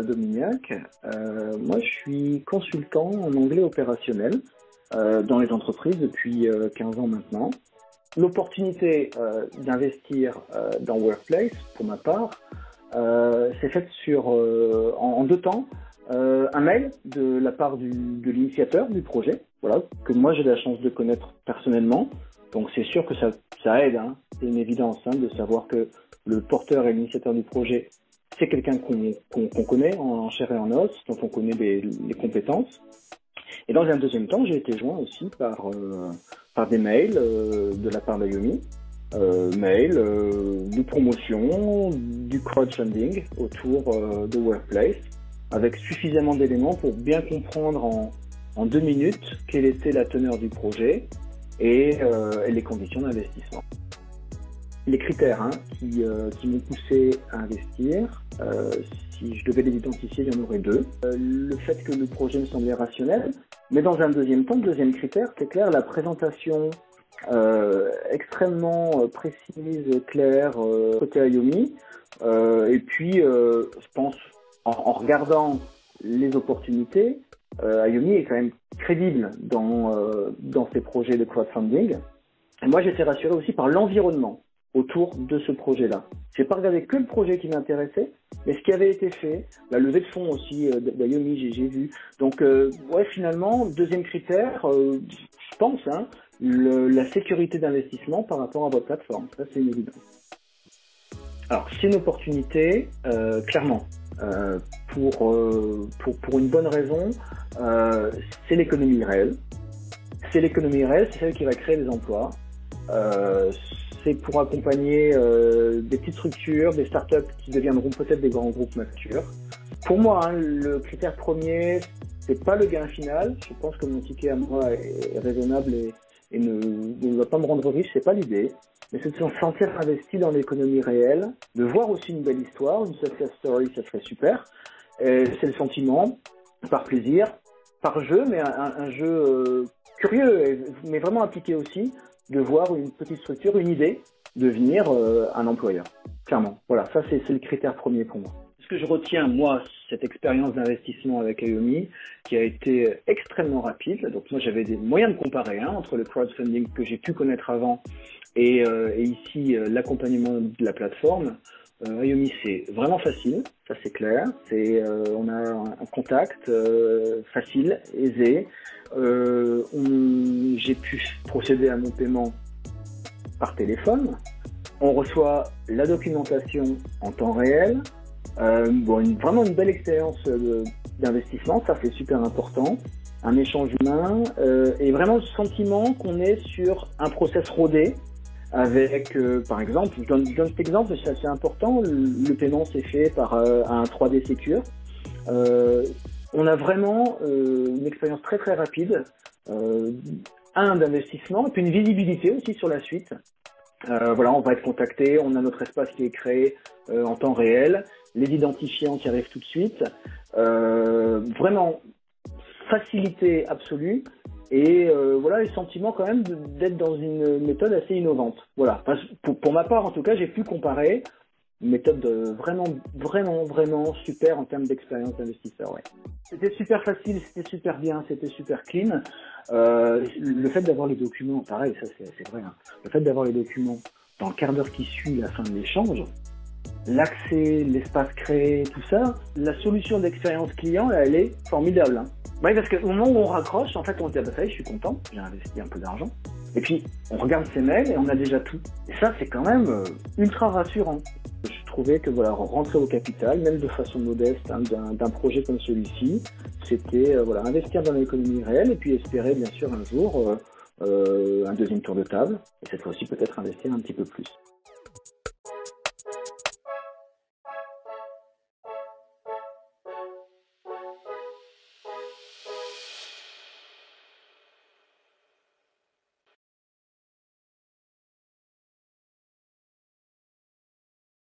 Dominiac. Moi, je suis consultant en anglais opérationnel dans les entreprises depuis 15 ans maintenant. L'opportunité d'investir dans Workplace, pour ma part, s'est faite en 2 temps. Un mail de la part de l'initiateur du projet, voilà, que moi j'ai la chance de connaître personnellement. Donc c'est sûr que ça aide, hein, c'est une évidence de savoir que le porteur et l'initiateur du projet, c'est quelqu'un qu'on connaît en chair et en os, dont on connaît les compétences. Et dans un deuxième temps, j'ai été joint aussi par des mails de la part d'Ayomi, mails de promotion, du crowdfunding autour de Workplace, avec suffisamment d'éléments pour bien comprendre en 2 minutes quelle était la teneur du projet et les conditions d'investissement. Les critères qui m'ont poussé à investir, si je devais les identifier, il y en aurait 2. Le fait que le projet me semblait rationnel, mais dans un deuxième temps, le deuxième critère, c'est clair, la présentation extrêmement précise, claire, côté Ayomi. Et puis, je pense, en regardant les opportunités, Ayomi est quand même crédible dans ses projets de crowdfunding. Et moi, j'étais rassuré aussi par l'environnement autour de ce projet-là. Je n'ai pas regardé que le projet qui m'intéressait, mais ce qui avait été fait, la levée de fonds aussi d'Ayomi, j'ai vu. Donc, ouais, finalement, deuxième critère, je pense, la sécurité d'investissement par rapport à votre plateforme. Ça, c'est une évidence. Alors, c'est une opportunité, clairement, pour une bonne raison, c'est l'économie réelle. C'est l'économie réelle, c'est celle qui va créer des emplois. C'est pour accompagner des petites structures, des startups qui deviendront peut-être des grands groupes matures. Pour moi, le critère premier, c'est pas le gain final. Je pense que mon ticket à moi est raisonnable et ne va pas me rendre riche, c'est pas l'idée. Mais c'est de se sentir investi dans l'économie réelle, de voir aussi une belle histoire, une success story, ça serait super. C'est le sentiment, par plaisir, par jeu, mais un jeu curieux, mais vraiment impliqué aussi, de voir une petite structure, une idée, devenir un employeur. Clairement, voilà, ça c'est le critère premier pour moi. Ce que je retiens, moi, cette expérience d'investissement avec Ayomi, qui a été extrêmement rapide. Donc moi, j'avais des moyens de comparer entre le crowdfunding que j'ai pu connaître avant et ici l'accompagnement de la plateforme. Ayomi, c'est vraiment facile, ça c'est clair. On a un contact facile, aisé. J'ai pu procéder à mon paiement par téléphone. On reçoit la documentation en temps réel. Vraiment une belle expérience d'investissement, ça c'est super important. Un échange humain et vraiment le sentiment qu'on est sur un process rodé avec, par exemple, je donne cet exemple, c'est assez important, le paiement s'est fait par un 3D Secure. On a vraiment une expérience très très rapide, d'investissement et puis une visibilité aussi sur la suite. Voilà, on va être contacté, on a notre espace qui est créé en temps réel, les identifiants qui arrivent tout de suite. Vraiment, facilité absolue et voilà, le sentiment quand même d'être dans une méthode assez innovante. Voilà, pour ma part en tout cas, j'ai pu comparer une méthode vraiment super en termes d'expérience d'investisseur. Ouais. C'était super facile, c'était super bien, c'était super clean. Le fait d'avoir les documents, pareil, ça c'est vrai. Le fait d'avoir les documents dans le quart d'heure qui suit la fin de l'échange, l'accès, l'espace créé, tout ça, la solution d'expérience client, là, elle est formidable. Oui, parce qu'au moment où on raccroche, en fait, on se dit, ah bah ça y est, je suis content, j'ai investi un peu d'argent. Et puis, on regarde ses mails et on a déjà tout. Et ça, c'est quand même ultra rassurant. Je trouvais que voilà, rentrer au capital, même de façon modeste, d'un projet comme celui-ci, c'était investir dans l'économie réelle et puis espérer bien sûr un jour un deuxième tour de table. Et cette fois-ci, peut-être investir un petit peu plus.